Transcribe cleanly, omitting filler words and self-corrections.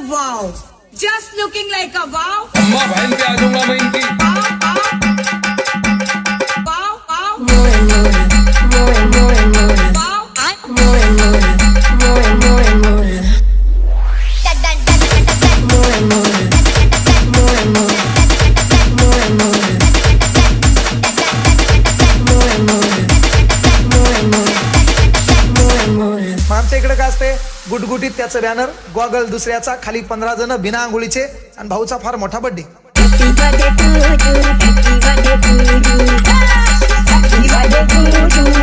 wow. Just looking like a wow. अम्मा बहन पे आ जाऊंगा मैं इनकी। Wow, wow. More and more, more and more and more. Wow. More and more, more and more and more. More and more, more and more, more and more. More and more, more and more, more and more. आमच्या इकडे काय असते, गुटगुटीत त्याचं banner, goggle दुसऱ्याचा, खाली 15 जण बिना आंघोळीचे, आणि भाऊचा फार मोठा birthday. Happy birthday to you, happy birthday to you, happy birthday to you.